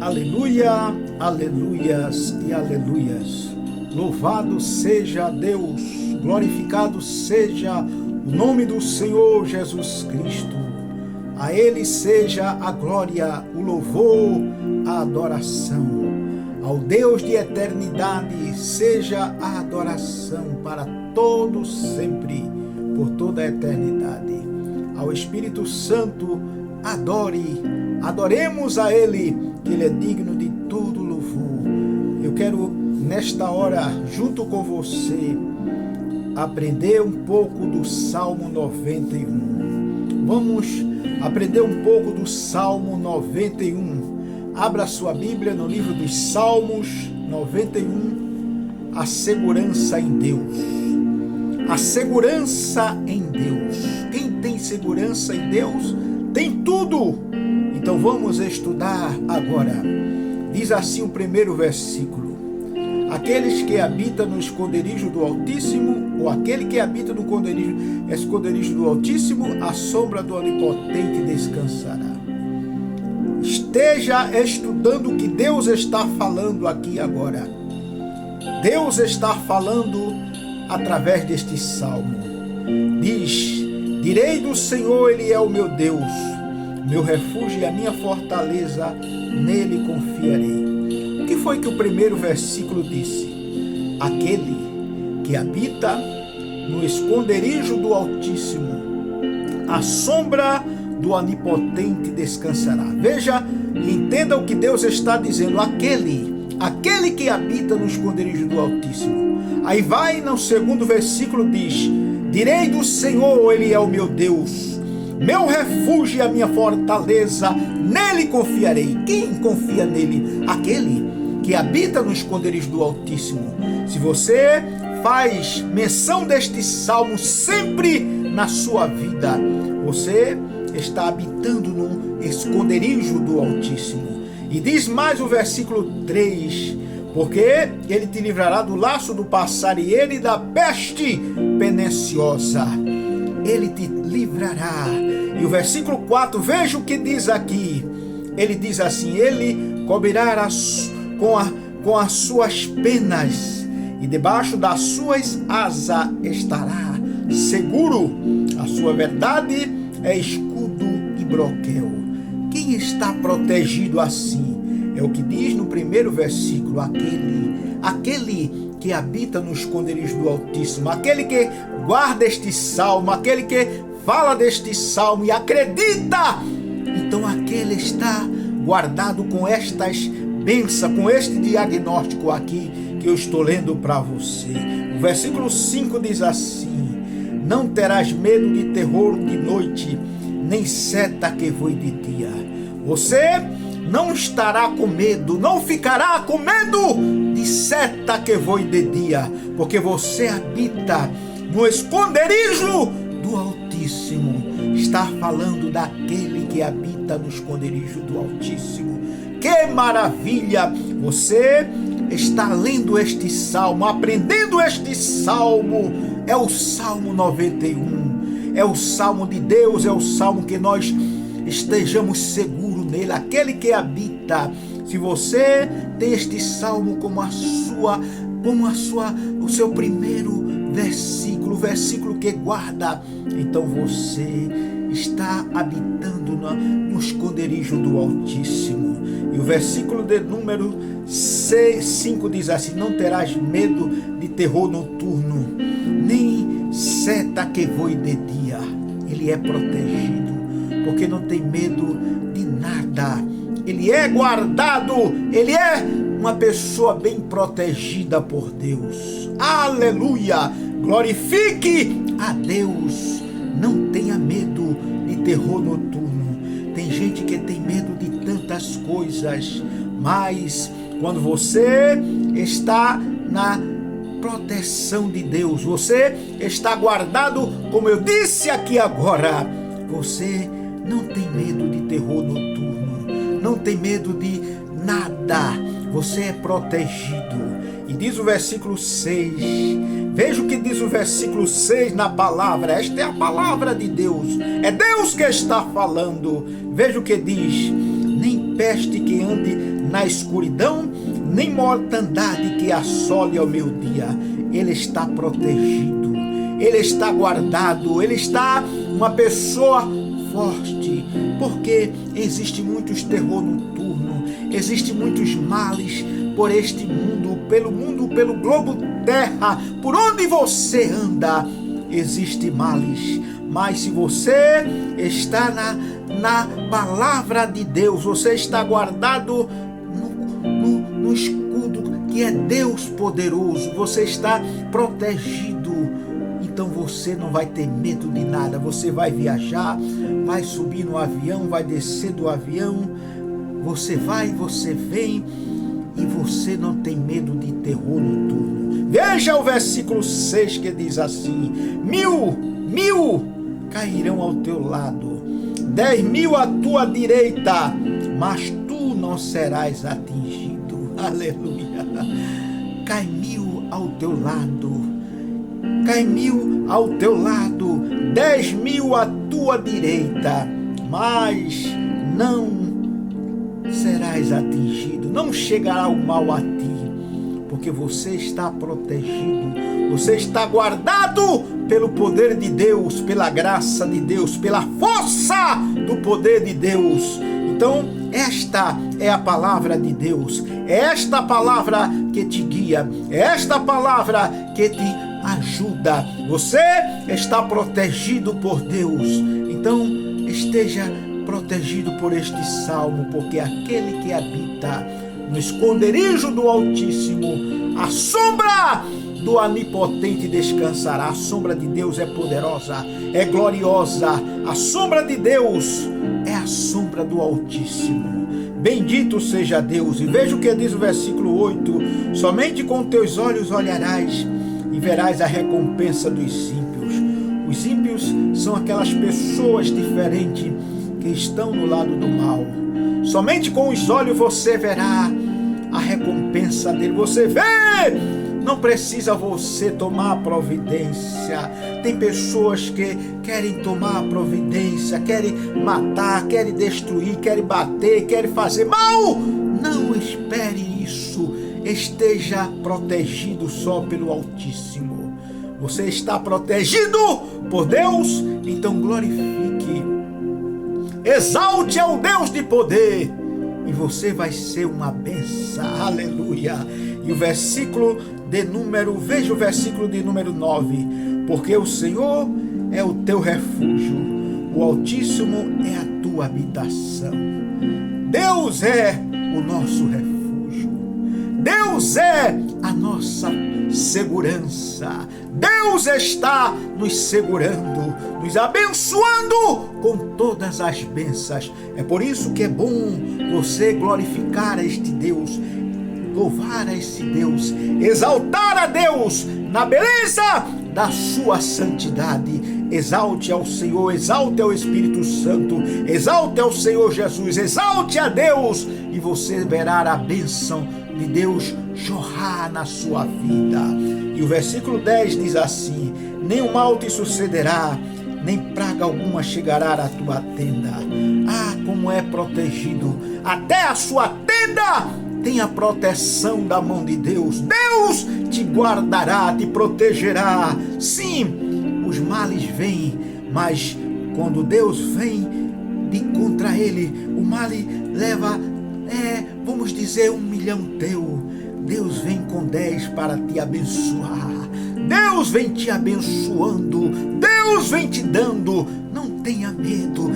Aleluia, aleluias e aleluias. Louvado seja Deus, glorificado seja o nome do Senhor Jesus Cristo. A Ele seja a glória, o louvor, a adoração. Ao Deus de eternidade seja a adoração para todos sempre, por toda a eternidade. Ao Espírito Santo, adoremos a Ele, que Ele é digno de todo louvor. Eu quero, nesta hora, junto com você, aprender um pouco do Salmo 91. Vamos aprender um pouco do Salmo 91. Abra sua Bíblia no livro dos Salmos 91, a segurança em Deus. A segurança em Deus. Quem tem segurança em Deus, tem tudo. Então vamos estudar agora. Diz assim o primeiro versículo: aqueles que habitam no esconderijo do Altíssimo, ou aquele que habita no esconderijo do Altíssimo, a sombra do Onipotente descansará. Esteja estudando o que Deus está falando aqui agora. Deus está falando através deste salmo. Diz: direi do Senhor, Ele é o meu Deus, meu refúgio e a minha fortaleza, nele confiarei. O que foi que o primeiro versículo disse? Aquele que habita no esconderijo do Altíssimo, a sombra do Onipotente descansará. Veja e entenda o que Deus está dizendo. Aquele que habita no esconderijo do Altíssimo. Aí vai no segundo versículo, diz: direi do Senhor, Ele é o meu Deus, meu refúgio e a minha fortaleza, nele confiarei. Quem confia nele? Aquele que habita no esconderijo do Altíssimo. Se você faz menção deste salmo sempre na sua vida, você está habitando no esconderijo do Altíssimo. E diz mais o versículo 3: porque ele te livrará do laço do passarinheiro e da peste perniciosa. Ele te livrará. E o versículo 4, veja o que diz aqui. Ele diz assim: ele cobrirá com as suas penas, e debaixo das suas asas estará seguro. A sua verdade é escudo e broquel. Quem está protegido assim? É o que diz no primeiro versículo: aquele que habita no esconderijo do Altíssimo, aquele que guarda este salmo, aquele que fala deste salmo e acredita. Então aquele está guardado com estas bênçãos, com este diagnóstico aqui que eu estou lendo para você. O versículo 5 diz assim: não terás medo de terror de noite, nem seta que voe de dia. Você não estará com medo, não ficará com medo de seta que voe de dia, porque você habita no esconderijo do Altíssimo. Está falando daquele que habita no esconderijo do Altíssimo. Que maravilha! Você está lendo este salmo, aprendendo este salmo. É o Salmo 91. É o salmo de Deus, é o salmo que nós estejamos seguros nele. Aquele que habita. Se você tem este salmo como o seu primeiro versículo, o versículo que guarda, então você está habitando no esconderijo do Altíssimo. E o versículo de número 5 diz assim: não terás medo de terror noturno, nem seta que voe de dia. Ele é protegido, porque não tem medo de nada. Ele é guardado, ele é uma pessoa bem protegida por Deus. Aleluia! Glorifique a Deus. Não tenha medo de terror noturno. Tem gente que tem medo de tantas coisas, mas quando você está na proteção de Deus, você está guardado, como eu disse aqui agora, você não tem medo de terror noturno, não tem medo de nada, você é protegido. E diz o versículo 6, veja o que diz o versículo 6 na palavra. Esta é a palavra de Deus, é Deus que está falando. Veja o que diz: nem peste que ande na escuridão, nem mortandade que assole ao meio-dia. Ele está protegido, ele está guardado, ele está uma pessoa forte, porque existe muitos terror noturno, existe muitos males por este mundo, pelo globo terra, por onde você anda, existe males. Mas se você está na palavra de Deus, você está guardado no escudo que é Deus poderoso, você está protegido. Então você não vai ter medo de nada. Você vai viajar, vai subir no avião, vai descer do avião, você vai, você vem, e você não tem medo de terror noturno. Veja o versículo 6 que diz assim: mil cairão ao teu lado, 10.000 à tua direita, mas tu não serás atingido. Aleluia. Cai 1.000 ao teu lado, cai 1.000 ao teu lado, 10.000 à tua direita, mas não serás atingido, não chegará o mal a ti, porque você está protegido, você está guardado pelo poder de Deus, pela graça de Deus, pela força do poder de Deus. Então, esta é a palavra de Deus, é esta palavra que te guia, é esta palavra que te ajuda. Você está protegido por Deus, então esteja protegido por este salmo, porque aquele que habita no esconderijo do Altíssimo, a sombra do Onipotente descansará. A sombra de Deus é poderosa, é gloriosa. A sombra de Deus é a sombra do Altíssimo. Bendito seja Deus. E veja o que diz o versículo 8: somente com teus olhos olharás e verás a recompensa dos ímpios. Os ímpios são aquelas pessoas diferentes que estão no lado do mal. Somente com os olhos você verá a recompensa dele. Você vê, não precisa você tomar providência. Tem pessoas que querem tomar providência, querem matar, querem destruir, querem bater, querem fazer mal. Não espere isso. Esteja protegido só pelo Altíssimo. Você está protegido por Deus, então glorifique, exalte ao Deus de poder, e você vai ser uma bênção. Aleluia. E o versículo de número, veja o versículo de número 9: porque o Senhor é o teu refúgio, o Altíssimo é a tua habitação. Deus é o nosso refúgio, Deus é a nossa segurança. Deus está nos segurando, nos abençoando com todas as bênçãos. É por isso que é bom você glorificar a este Deus, louvar a esse Deus, exaltar a Deus na beleza da sua santidade. Exalte ao Senhor, exalte ao Espírito Santo, exalte ao Senhor Jesus, exalte a Deus, e você verá a bênção de Deus jorrar na sua vida. E o versículo 10 diz assim: nenhum mal te sucederá, nem praga alguma chegará à tua tenda. Ah, como é protegido! Até a sua tenda tem a proteção da mão de Deus. Deus te guardará, te protegerá. Sim, os males vêm, mas quando Deus vem de contra ele, o mal leva, vamos dizer, 1 milhão teu. Deus vem com 10 para te abençoar. Deus vem te abençoando. Deus vem te dando. Não tenha medo.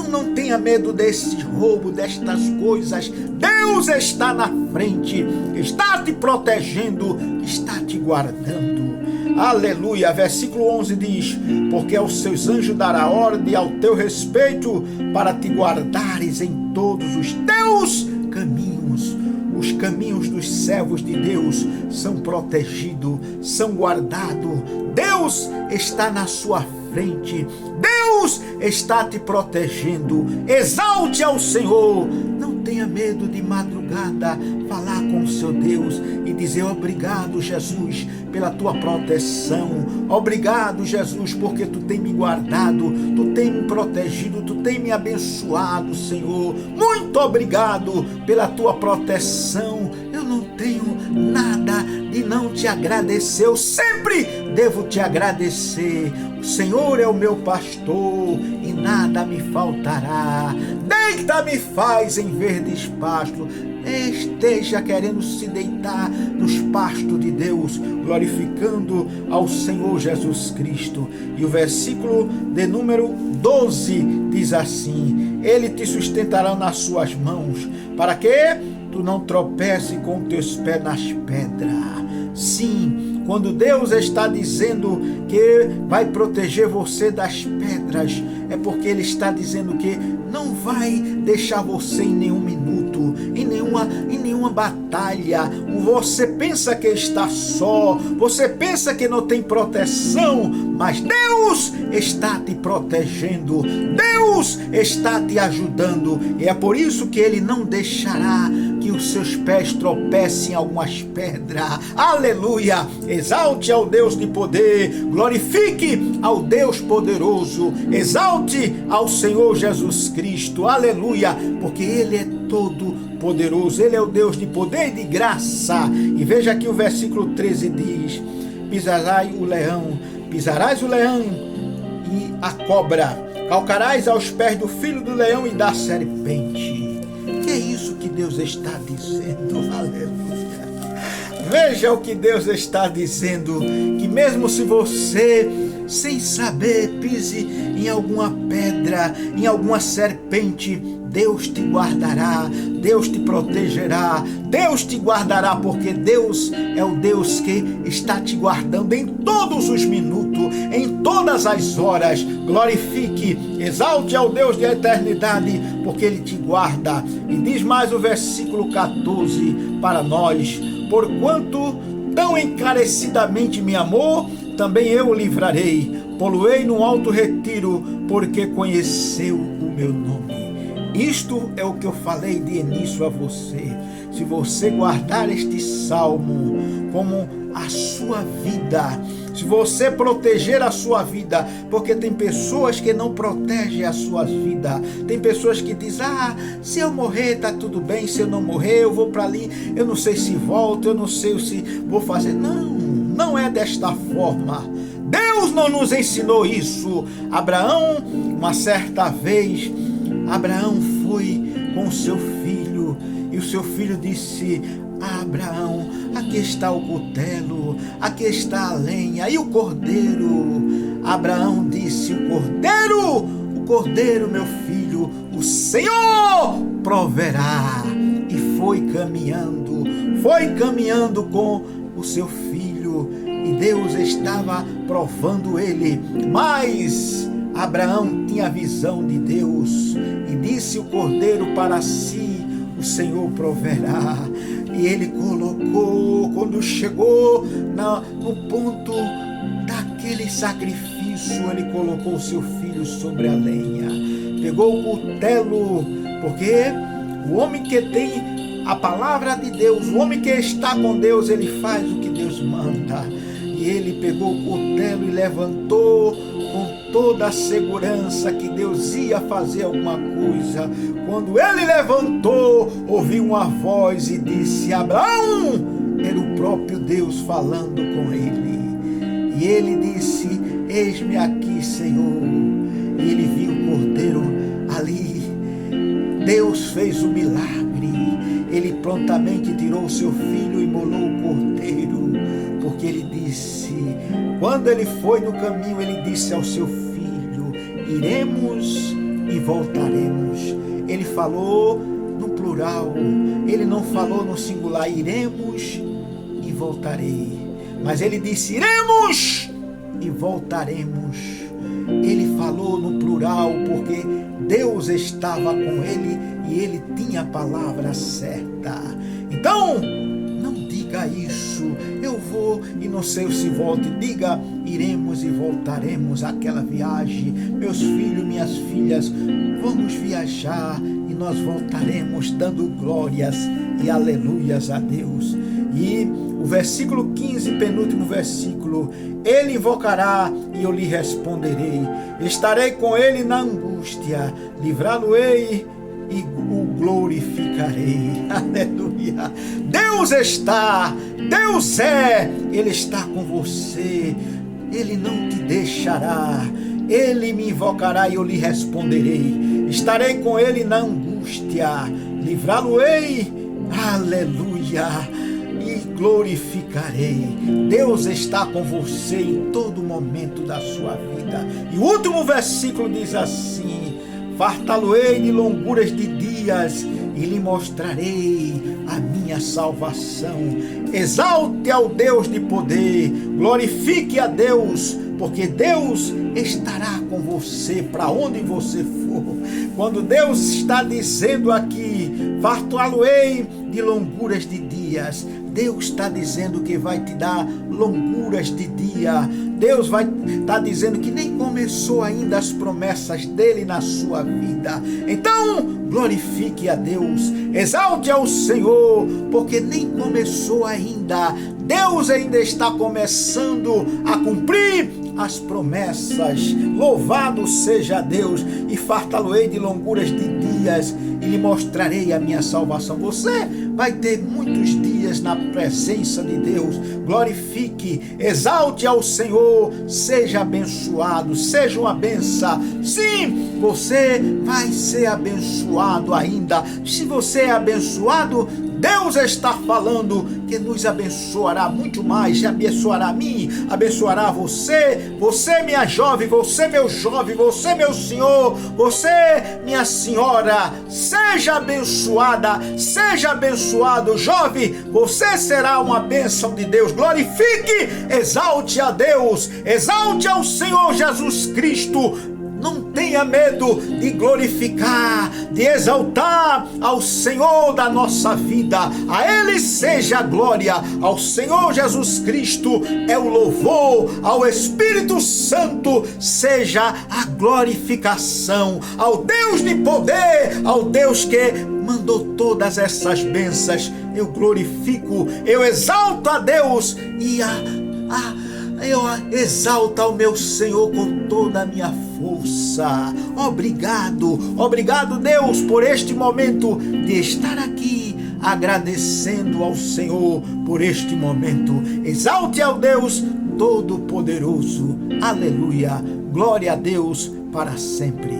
Não tenha medo desse roubo, destas coisas. Deus está na frente, está te protegendo, está te guardando. Aleluia. Versículo 11 diz: porque aos seus anjos dará ordem ao teu respeito, para te guardares em todos os teus caminhos. Os caminhos dos servos de Deus são protegidos, são guardados. Deus está na sua frente. Deus está te protegendo. Exalte ao Senhor. Não tenha medo de madrugada falar com o seu Deus e dizer: obrigado, Jesus, pela tua proteção. Obrigado, Jesus, porque tu tem me guardado, tu tem me protegido, tu tem me abençoado, Senhor. Muito obrigado pela tua proteção. Eu não tenho nada de não te agradecer. Eu sempre devo te agradecer. O Senhor é o meu pastor e nada me faltará. Deita-me faz em verdes pastos. Esteja querendo se deitar nos pastos de Deus, glorificando ao Senhor Jesus Cristo. E o versículo de número 12 diz assim: Ele te sustentará nas suas mãos, para que tu não tropece com teus pés nas pedras. Sim, quando Deus está dizendo que vai proteger você das pedras, é porque Ele está dizendo que não vai deixar você em nenhum minuto, em nenhuma batalha. Você pensa que está só, você pensa que não tem proteção, mas Deus está te protegendo, Deus está te ajudando, e é por isso que Ele não deixará que os seus pés tropecem em algumas pedras. Aleluia! Exalte ao Deus de poder, glorifique ao Deus poderoso, exalte ao Senhor Jesus Cristo. Aleluia! Porque Ele é todo poderoso, Ele é o Deus de poder e de graça. E veja aqui o versículo 13 diz: pisarás o leão e a cobra, calcarás aos pés do filho do leão e da serpente. Que é isso que Deus está dizendo? Aleluia! Veja o que Deus está dizendo, que mesmo se você, sem saber, pise em alguma pedra, em alguma serpente, Deus te guardará, Deus te protegerá, Deus te guardará, porque Deus é o Deus que está te guardando em todos os minutos, em todas as horas. Glorifique, exalte ao Deus de eternidade, porque Ele te guarda. E diz mais o versículo 14 para nós: porquanto tão encarecidamente me amou, também eu o livrarei, pô-lo-ei no alto retiro, porque conheceu o meu nome. Isto é o que eu falei de início a você. Se você guardar este salmo como a sua vida, se você proteger a sua vida, porque tem pessoas que não protegem a sua vida, tem pessoas que dizem: se eu morrer tá tudo bem, se eu não morrer eu vou para ali, eu não sei se volto, eu não sei se vou fazer. Não é desta forma. Deus não nos ensinou isso. Abraão, uma certa vez, Abraão foi com o seu filho, e o seu filho disse: Abraão, aqui está o cutelo, aqui está a lenha e o cordeiro. Abraão disse: o cordeiro, meu filho, o Senhor proverá. E foi caminhando com o seu filho, e Deus estava provando ele, mas Abraão tinha a visão de Deus, e disse o cordeiro para si: o Senhor proverá. E ele colocou, quando chegou no ponto daquele sacrifício, ele colocou o seu filho sobre a lenha, pegou o cutelo, porque o homem que tem a palavra de Deus, o homem que está com Deus, ele faz o que Deus manda. E ele pegou o cutelo e levantou com toda a segurança que Deus ia fazer alguma coisa. Quando ele levantou, ouviu uma voz e disse: Abraão! Era o próprio Deus falando com ele. E ele disse: eis-me aqui, Senhor. E ele viu o cordeiro ali. Deus fez o milagre. Ele prontamente tirou o seu filho e imolou o cordeiro, porque ele disse, quando ele foi no caminho, ele disse ao seu filho: iremos e voltaremos. Ele falou no plural, ele não falou no singular: iremos e voltarei. Mas ele disse: iremos e voltaremos. Ele falou no plural porque Deus estava com ele e ele tinha a palavra certa. Então, não diga isso: eu vou e não sei se volto. Diga: iremos e voltaremos. Aquela viagem, meus filhos, minhas filhas, vamos viajar e nós voltaremos dando glórias e aleluias a Deus. E o versículo 15, penúltimo versículo: ele invocará e eu lhe responderei, estarei com ele na angústia, livrá-lo-ei e o glorificarei. Aleluia. Deus está, Deus é, Ele está com você, Ele não te deixará, Ele me invocará e eu lhe responderei, estarei com Ele na angústia, livrá-lo-ei, aleluia, e glorificarei. Deus está com você em todo momento da sua vida. E o último versículo diz assim: fartá-lo-ei de longuras de dias e lhe mostrarei a minha salvação. Exalte ao Deus de poder, glorifique a Deus, porque Deus estará com você para onde você for. Quando Deus está dizendo aqui, fartá-lo-ei de longuras de dias, Deus está dizendo que vai te dar longuras de dia. Deus vai estar dizendo que nem começou ainda as promessas dele na sua vida. Então, glorifique a Deus, exalte ao Senhor, porque nem começou ainda. Deus ainda está começando a cumprir as promessas. Louvado seja Deus. E fartá-lo-ei de longuras de dias e lhe mostrarei a minha salvação. Você vai ter muitos dias na presença de Deus. Glorifique, exalte ao Senhor, seja abençoado, seja uma benção. Sim, você vai ser abençoado ainda. Se você é abençoado, Deus está falando que nos abençoará muito mais, abençoará a mim, abençoará você, você minha jovem, você meu jovem, você meu senhor, você minha senhora, seja abençoada, seja abençoado, jovem, você será uma bênção de Deus. Glorifique, exalte a Deus, exalte ao Senhor Jesus Cristo. Não tenha medo de glorificar, de exaltar ao Senhor da nossa vida. A Ele seja a glória, ao Senhor Jesus Cristo é o louvor, ao Espírito Santo seja a glorificação, ao Deus de poder, ao Deus que mandou todas essas bênçãos. Eu glorifico, eu exalto a Deus e eu exalto ao meu Senhor com toda a minha força. Obrigado Deus por este momento de estar aqui agradecendo ao Senhor por este momento. Exalte ao Deus Todo-Poderoso. Aleluia. Glória a Deus para sempre.